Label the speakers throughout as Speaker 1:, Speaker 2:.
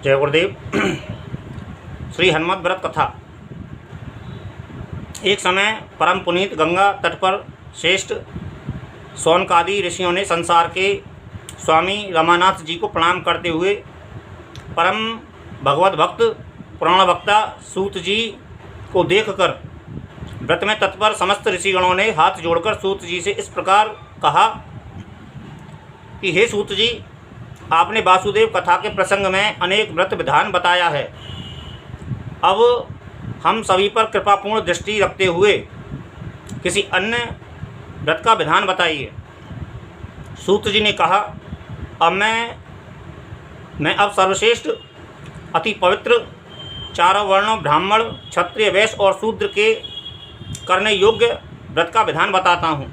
Speaker 1: जय गुरुदेव। श्री हनुमत व्रत कथा। एक समय परम पुनीत गंगा तट पर श्रेष्ठ शौनकादि ऋषियों ने संसार के स्वामी रमानाथ जी को प्रणाम करते हुए परम भगवत भक्त पुराण वक्ता सूत जी को देखकर व्रत में तत्पर समस्त ऋषिगणों ने हाथ जोड़कर सूत जी से इस प्रकार कहा कि हे सूत जी, आपने वासुदेव कथा के प्रसंग में अनेक व्रत विधान बताया है। अब हम सभी पर कृपापूर्ण दृष्टि रखते हुए किसी अन्य व्रत का विधान बताइए। सूत जी ने कहा, अब मैं अब सर्वश्रेष्ठ अति पवित्र चारों वर्णों ब्राह्मण, क्षत्रिय, वैश्य और शूद्र के करने योग्य व्रत का विधान बताता हूँ,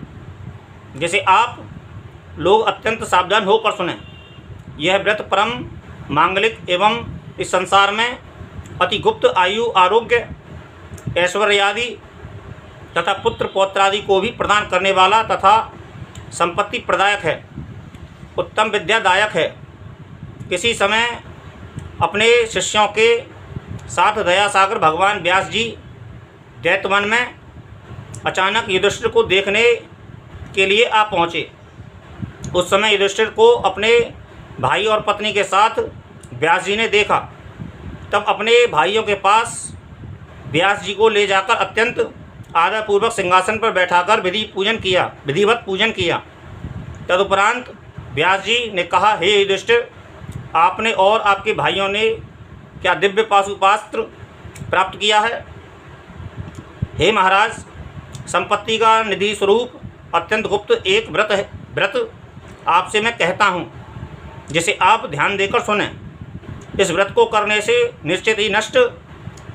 Speaker 1: जिसे आप लोग अत्यंत सावधान होकर सुनें। यह व्रत परम मांगलिक एवं इस संसार में अति गुप्त आयु, आरोग्य, ऐश्वर्यादि तथा पुत्र पौत्रादि को भी प्रदान करने वाला तथा संपत्ति प्रदायक है, उत्तम विद्यादायक है। किसी समय अपने शिष्यों के साथ दयासागर भगवान व्यास जी दैत्यवन में अचानक युधिष्ठिर को देखने के लिए आ पहुँचे। उस समय युधिष्ठिर को अपने भाई और पत्नी के साथ व्यास जी ने देखा। तब अपने भाइयों के पास व्यास जी को ले जाकर अत्यंत आदरपूर्वक सिंहासन पर बैठाकर विधिवत पूजन किया। तदुपरांत व्यास जी ने कहा, हे युधिष्ठिर, आपने और आपके भाइयों ने क्या दिव्य पाशुपास्त्र प्राप्त किया है? हे महाराज, संपत्ति का निधि स्वरूप अत्यंत गुप्त एक व्रत आपसे मैं कहता हूँ, जिसे आप ध्यान देकर सुनें। इस व्रत को करने से निश्चित ही नष्ट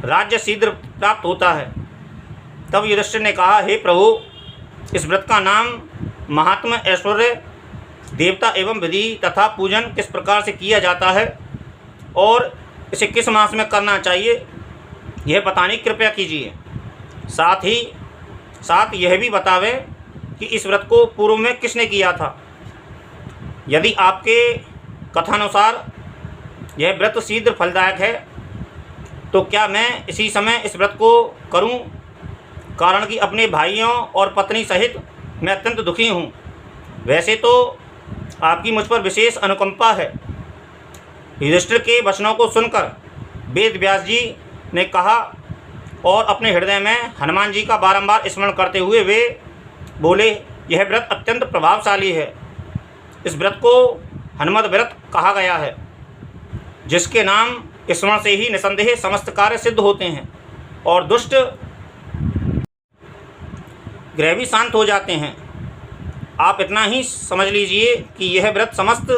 Speaker 1: राज्य शीघ्र प्राप्त होता है। तब युधिष्ठिर ने कहा, हे प्रभु, इस व्रत का नाम महात्म्य, ऐश्वर्य, देवता एवं विधि तथा पूजन किस प्रकार से किया जाता है और इसे किस मास में करना चाहिए, यह बताने की कृपया कीजिए। साथ यह भी बतावें कि इस व्रत को पूर्व में किसने किया था। यदि आपके कथानुसार यह व्रत शीघ्र फलदायक है, तो क्या मैं इसी समय इस व्रत को करूं? कारण कि अपने भाइयों और पत्नी सहित मैं अत्यंत दुखी हूं। वैसे तो आपकी मुझ पर विशेष अनुकंपा है। युधिष्ठिर के वचनों को सुनकर वेद व्यास जी ने कहा और अपने हृदय में हनुमान जी का बारंबार स्मरण करते हुए वे बोले, यह व्रत अत्यंत प्रभावशाली है। इस व्रत को हनुमत व्रत कहा गया है, जिसके नाम स्मरण से ही निसंदेह समस्त कार्य सिद्ध होते हैं और दुष्ट ग्रह भी शांत हो जाते हैं। आप इतना ही समझ लीजिए कि यह व्रत समस्त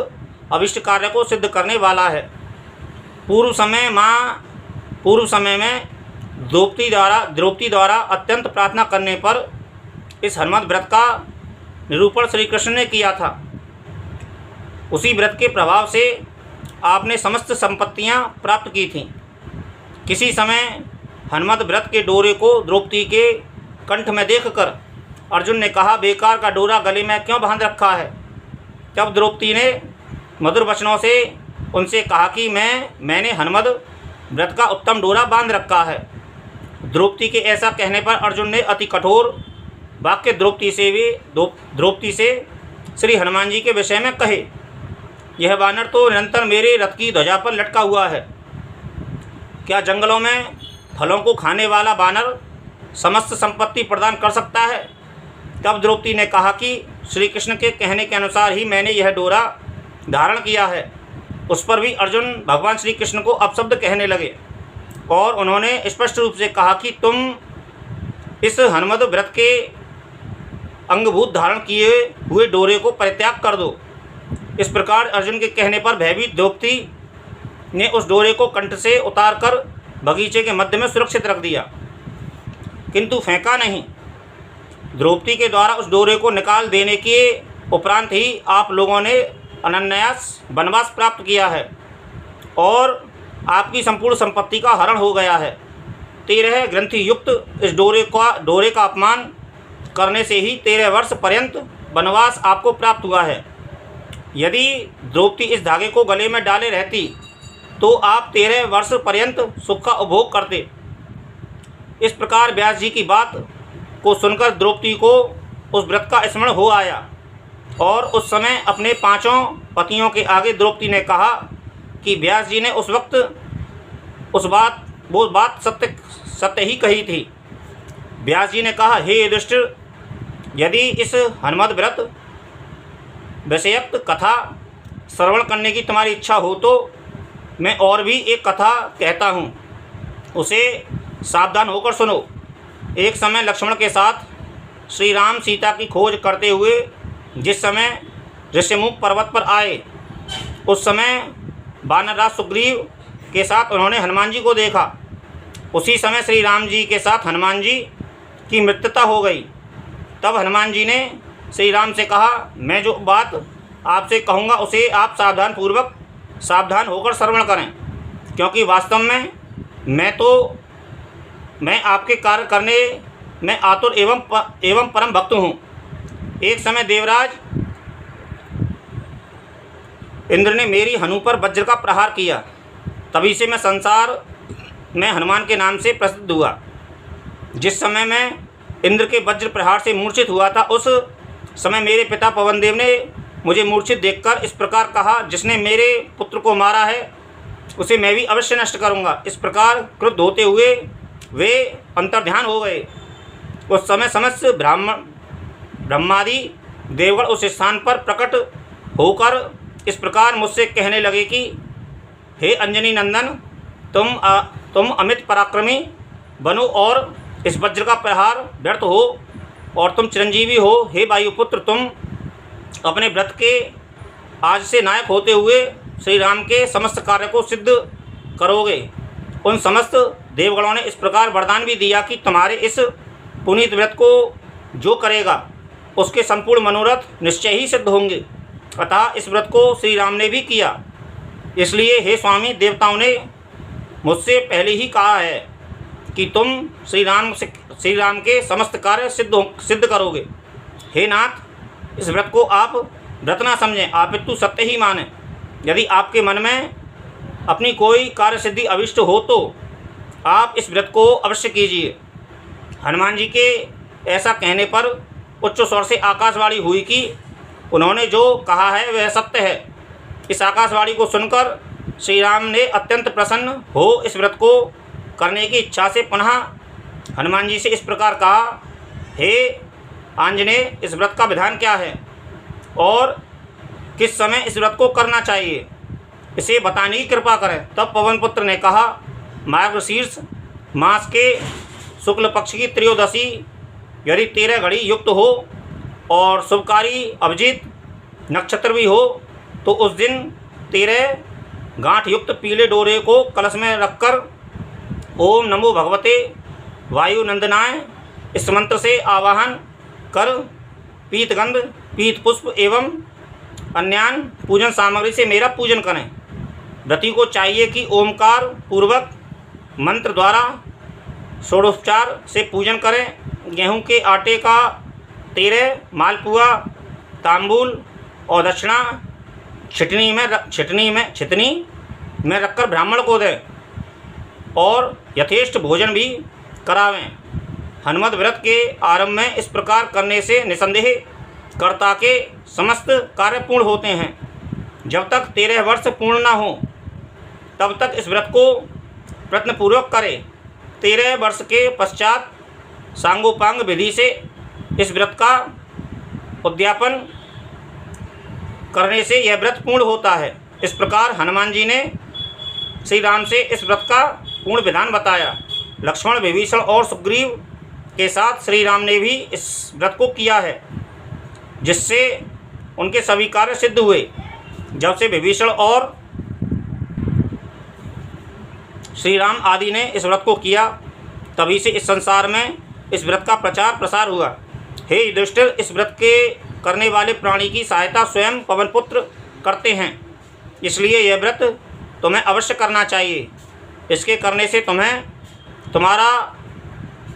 Speaker 1: अभिष्ट कार्य को सिद्ध करने वाला है। पूर्व समय में द्रौपदी द्वारा अत्यंत प्रार्थना करने पर इस हनुमत व्रत का निरूपण श्री कृष्ण ने किया था। उसी व्रत के प्रभाव से आपने समस्त संपत्तियां प्राप्त की थीं। किसी समय हनुमत व्रत के डोरे को द्रौपदी के कंठ में देखकर अर्जुन ने कहा, बेकार का डोरा गले में क्यों बांध रखा है? तब द्रौपदी ने मधुर वचनों से उनसे कहा कि मैंने हनुमत व्रत का उत्तम डोरा बांध रखा है। द्रौपदी के ऐसा कहने पर अर्जुन ने अति कठोर वाक्य द्रौपदी से श्री हनुमान जी के विषय में कहे। यह वानर तो निरंतर मेरे रथ की ध्वजा पर लटका हुआ है। क्या जंगलों में फलों को खाने वाला वानर समस्त संपत्ति प्रदान कर सकता है? तब द्रौपदी ने कहा कि श्री कृष्ण के कहने के अनुसार ही मैंने यह डोरा धारण किया है। उस पर भी अर्जुन भगवान श्री कृष्ण को अपशब्द कहने लगे और उन्होंने स्पष्ट रूप से कहा कि तुम इस हनुमत व्रत के अंगभूत धारण किए हुए डोरे को परित्याग कर दो। इस प्रकार अर्जुन के कहने पर भयभीत द्रौपदी ने उस डोरे को कंठ से उतारकर बगीचे के मध्य में सुरक्षित रख दिया, किंतु फेंका नहीं। द्रौपदी के द्वारा उस डोरे को निकाल देने के उपरांत ही आप लोगों ने अनायास वनवास प्राप्त किया है और आपकी संपूर्ण संपत्ति का हरण हो गया है। 13 ग्रंथि युक्त इस डोरे का अपमान करने से ही 13 वर्ष पर्यंत वनवास आपको प्राप्त हुआ है। यदि द्रौपदी इस धागे को गले में डाले रहती तो आप 13 वर्ष पर्यंत सुख का उपभोग करते। इस प्रकार व्यास जी की बात को सुनकर द्रौपदी को उस व्रत का स्मरण हो आया और उस समय अपने 5 पतियों के आगे द्रौपदी ने कहा कि व्यास जी ने उस वक्त वो बात सत्य ही कही थी। व्यास जी ने कहा, हे युधिष्ठिर, यदि इस हनुमत व्रत विषयक कथा श्रवण करने की तुम्हारी इच्छा हो तो मैं और भी एक कथा कहता हूँ, उसे सावधान होकर सुनो। एक समय लक्ष्मण के साथ श्री राम सीता की खोज करते हुए जिस समय ऋषिमुख पर्वत पर आए, उस समय वानरराज सुग्रीव के साथ उन्होंने हनुमान जी को देखा। उसी समय श्री राम जी के साथ हनुमान जी की मृत्युता हो गई। तब हनुमान जी ने श्री राम से कहा, मैं जो बात आपसे कहूँगा उसे आप सावधान होकर श्रवण करें, क्योंकि वास्तव में मैं आपके कार्य करने में आतुर एवं परम भक्त हूँ। एक समय देवराज इंद्र ने मेरी हनु पर वज्र का प्रहार किया, तभी से मैं संसार में हनुमान के नाम से प्रसिद्ध हुआ। जिस समय मैं इंद्र के वज्र प्रहार से मूर्छित हुआ था, उस समय मेरे पिता पवनदेव ने मुझे मूर्छित देखकर इस प्रकार कहा, जिसने मेरे पुत्र को मारा है उसे मैं भी अवश्य नष्ट करूँगा। इस प्रकार क्रुद्ध होते हुए वे अंतर्ध्यान हो गए। उस समय समस्त ब्रह्मादि देवगण उस स्थान पर प्रकट होकर इस प्रकार मुझसे कहने लगे कि हे अंजनी नंदन, तुम अमित पराक्रमी बनो और इस वज्र का प्रहार व्यर्थ हो और तुम चिरंजीवी हो। हे वायुपुत्र, तुम अपने व्रत के आज से नायक होते हुए श्री राम के समस्त कार्य को सिद्ध करोगे। उन समस्त देवगणों ने इस प्रकार वरदान भी दिया कि तुम्हारे इस पुनीत व्रत को जो करेगा उसके संपूर्ण मनोरथ निश्चय ही सिद्ध होंगे। अतः इस व्रत को श्री राम ने भी किया। इसलिए हे स्वामी, देवताओं ने मुझसे पहले ही कहा है कि तुम श्री राम के समस्त कार्य सिद्ध करोगे। हे नाथ, इस व्रत को आप व्रत ना समझें, आपितु सत्य ही माने। यदि आपके मन में अपनी कोई कार्य सिद्धि अविष्ट हो तो आप इस व्रत को अवश्य कीजिए। हनुमान जी के ऐसा कहने पर उच्च स्वर से आकाशवाणी हुई कि उन्होंने जो कहा है वह सत्य है। इस आकाशवाणी को सुनकर श्री राम ने अत्यंत प्रसन्न हो इस व्रत को करने की इच्छा से पुनः हनुमान जी से इस प्रकार कहा, हे आंजनेय, इस व्रत का विधान क्या है और किस समय इस व्रत को करना चाहिए, इसे बताने की कृपा करें। तब पवनपुत्र ने कहा, मार्गशीर्ष मास के शुक्ल पक्ष की त्रयोदशी यदि 13 घड़ी युक्त हो और शुभकारी अभिजीत नक्षत्र भी हो तो उस दिन 13 गांठ युक्त पीले डोरे को कलश में रखकर ओम नमो भगवते वायुनंदनाय इस मंत्र से आवाहन कर पीतगंध, पीत पुष्प एवं अन्यान पूजन सामग्री से मेरा पूजन करें। व्रती को चाहिए कि ओमकार पूर्वक मंत्र द्वारा षोडोपचार से पूजन करें। गेहूं के आटे का 13 मालपुआ, तांबूल और दक्षिणा छिटनी में रखकर ब्राह्मण को दें और यथेष्ट भोजन भी करावें। हनुमत व्रत के आरंभ में इस प्रकार करने से निसंदेह कर्ता के समस्त कार्य पूर्ण होते हैं। जब तक 13 वर्ष पूर्ण न हो तब तक इस व्रत को प्रयत्नपूर्वक करें। 13 वर्ष के पश्चात सांगोपांग विधि से इस व्रत का उद्यापन करने से यह व्रत पूर्ण होता है। इस प्रकार हनुमान जी ने श्री राम से इस व्रत का पूर्ण विधान बताया। लक्ष्मण, विभीषण और सुग्रीव के साथ श्री राम ने भी इस व्रत को किया है, जिससे उनके सभी कार्य सिद्ध हुए। जब से विभीषण और श्री राम आदि ने इस व्रत को किया, तभी से इस संसार में इस व्रत का प्रचार प्रसार हुआ। हे युधिष्ठिर, इस व्रत के करने वाले प्राणी की सहायता स्वयं पवनपुत्र करते हैं, इसलिए यह व्रत तुम्हें अवश्य करना चाहिए। इसके करने से तुम्हारा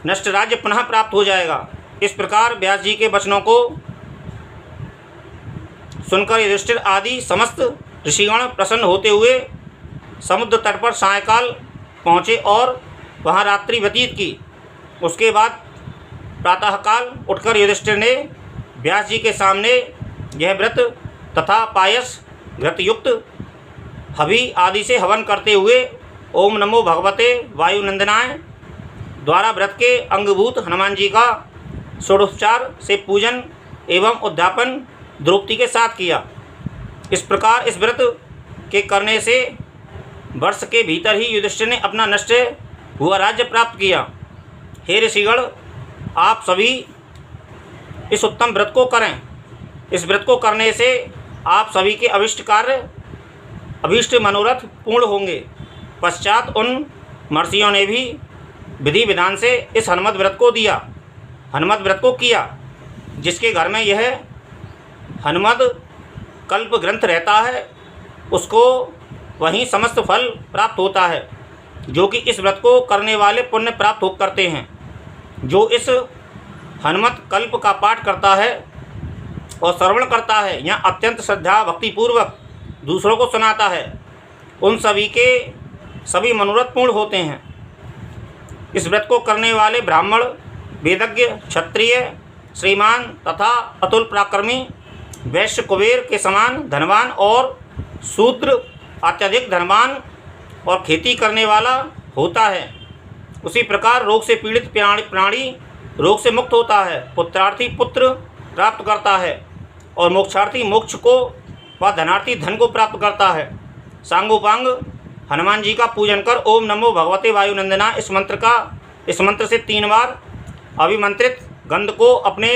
Speaker 1: नष्ट राज्य पुनः प्राप्त हो जाएगा। इस प्रकार व्यास जी के वचनों को सुनकर युधिष्ठिर आदि समस्त ऋषिगण प्रसन्न होते हुए समुद्र तट पर सायंकाल पहुँचे और वहाँ रात्रि व्यतीत की। उसके बाद प्रातःकाल उठकर युधिष्ठिर ने व्यास जी के सामने यह व्रत तथा पायस घृतयुक्त हवि आदि से हवन करते हुए ओम नमो भगवते वायुनंदनाय द्वारा व्रत के अंगभूत हनुमान जी का षोडोपचार से पूजन एवं उद्यापन द्रौपदी के साथ किया। इस प्रकार इस व्रत के करने से वर्ष के भीतर ही युधिष्ठिर ने अपना नष्ट हुआ राज्य प्राप्त किया। हे ऋषिगण, आप सभी इस उत्तम व्रत को करें। इस व्रत को करने से आप सभी के अभीष्ट मनोरथ पूर्ण होंगे। पश्चात उन महर्षियों ने भी विधि विधान से इस हनुमत व्रत को किया, जिसके घर में यह हनुमत कल्प ग्रंथ रहता है, उसको वहीं समस्त फल प्राप्त होता है, जो कि इस व्रत को करने वाले पुण्य प्राप्त हो करते हैं। जो इस हनुमत कल्प का पाठ करता है और श्रवण करता है या अत्यंत श्रद्धा भक्तिपूर्वक दूसरों को सुनाता है, उन सभी के सभी मनोरथ पूर्ण होते हैं। इस व्रत को करने वाले ब्राह्मण, वेदज्ञ, क्षत्रिय, श्रीमान तथा अतुल पराक्रमी, वैश्य कुबेर के समान धनवान और शूद्र अत्यधिक धनवान और खेती करने वाला होता है। उसी प्रकार रोग से पीड़ित प्राणी रोग से मुक्त होता है, पुत्रार्थी पुत्र प्राप्त करता है और मोक्षार्थी मोक्ष को व धनार्थी धन को प्राप्त करता है। सांगोपांग हनुमान जी का पूजन कर ओम नमो भगवते वायुनंदना इस मंत्र से 3 बार अभिमंत्रित गंध को अपने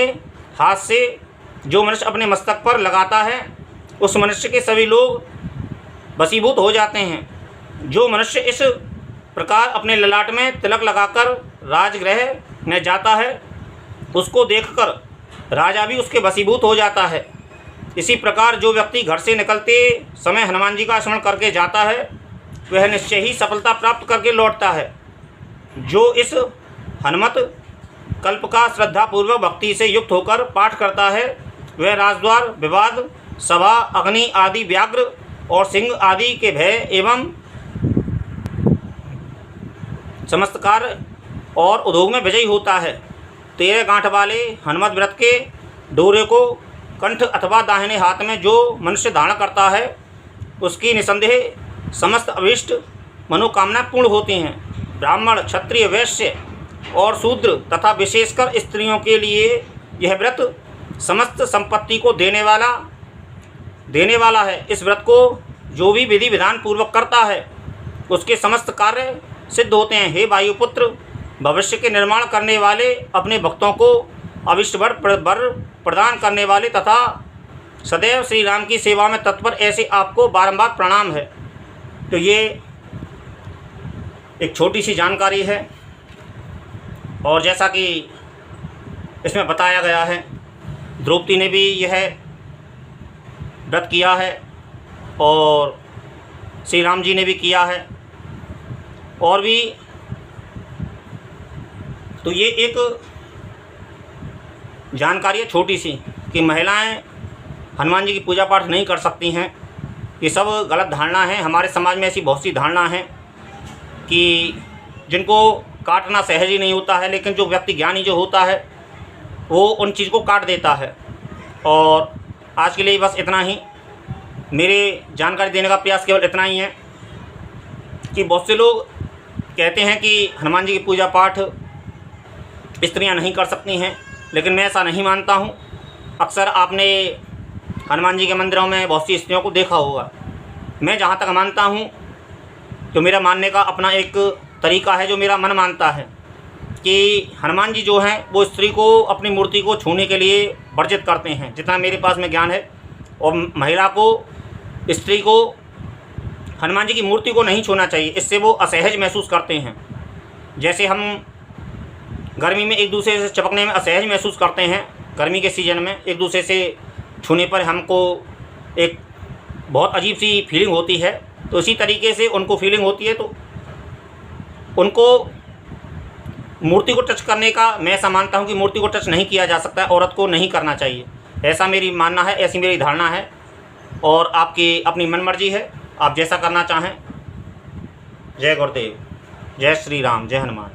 Speaker 1: हाथ से जो मनुष्य अपने मस्तक पर लगाता है, उस मनुष्य के सभी लोग वशीभूत हो जाते हैं। जो मनुष्य इस प्रकार अपने ललाट में तिलक लगाकर राजगृह में जाता है, उसको देखकर राजा भी उसके वशीभूत हो जाता है। इसी प्रकार जो व्यक्ति घर से निकलते समय हनुमान जी का स्मरण करके जाता है, वह निश्चय ही सफलता प्राप्त करके लौटता है। जो इस हनुमत कल्प का श्रद्धापूर्वक भक्ति से युक्त होकर पाठ करता है, वह राजद्वार, विवाद, सभा, अग्नि आदि व्याघ्र और सिंह आदि के भय एवं समस्त कार्य और उद्योग में विजयी होता है। 13 गांठ वाले हनुमत व्रत के डोरे को कंठ अथवा दाहिने हाथ में जो मनुष्य धारण करता है, उसकी निसंदेह समस्त अभीष्ट मनोकामना पूर्ण होती हैं। ब्राह्मण, क्षत्रिय, वैश्य और शूद्र तथा विशेषकर स्त्रियों के लिए यह व्रत समस्त संपत्ति को देने वाला है। इस व्रत को जो भी विधि विधान पूर्वक करता है, उसके समस्त कार्य सिद्ध होते हैं। हे वायुपुत्र, भविष्य के निर्माण करने वाले, अपने भक्तों को अभिष्ट वर प्रदान करने वाले तथा सदैव श्री राम की सेवा में तत्पर ऐसे आपको बारंबार प्रणाम है। तो ये एक छोटी सी जानकारी है, और जैसा कि इसमें बताया गया है, द्रौपदी ने भी यह व्रत किया है और श्री राम जी ने भी किया है। और भी तो ये एक जानकारी है छोटी सी कि महिलाएं हनुमान जी की पूजा पाठ नहीं कर सकती हैं। ये सब गलत धारणा है। हमारे समाज में ऐसी बहुत सी धारणा है कि जिनको काटना सहज ही नहीं होता है, लेकिन जो व्यक्ति ज्ञानी जो होता है वो उन चीज़ को काट देता है। और आज के लिए बस इतना ही। मेरे जानकारी देने का प्रयास केवल इतना ही है कि बहुत से लोग कहते हैं कि हनुमान जी की पूजा पाठ स्त्रियां नहीं कर सकती हैं, लेकिन मैं ऐसा नहीं मानता हूं। अक्सर आपने हनुमान जी के मंदिरों में बहुत सी स्त्रियों को देखा होगा। मैं जहां तक मानता हूं, तो मेरा मानने का अपना एक तरीका है जो मेरा मन मानता है कि हनुमान जी जो हैं वो स्त्री को अपनी मूर्ति को छूने के लिए वर्जित करते हैं, जितना मेरे पास में ज्ञान है। और महिला को, स्त्री को हनुमान जी की मूर्ति को नहीं छूना चाहिए, इससे वो असहज महसूस करते हैं। जैसे हम गर्मी में एक दूसरे से चिपकने में असहज महसूस करते हैं, गर्मी के सीज़न में एक दूसरे से छूने पर हमको एक बहुत अजीब सी फीलिंग होती है, तो इसी तरीके से उनको फीलिंग होती है। तो उनको मूर्ति को टच करने का, मैं ऐसा मानता हूँ कि मूर्ति को टच नहीं किया जा सकता है, औरत को नहीं करना चाहिए, ऐसा मेरी मानना है, ऐसी मेरी धारणा है। और आपकी अपनी मन मर्जी है, आप जैसा करना चाहें। जय गुरुदेव, जय श्री राम, जय हनुमान।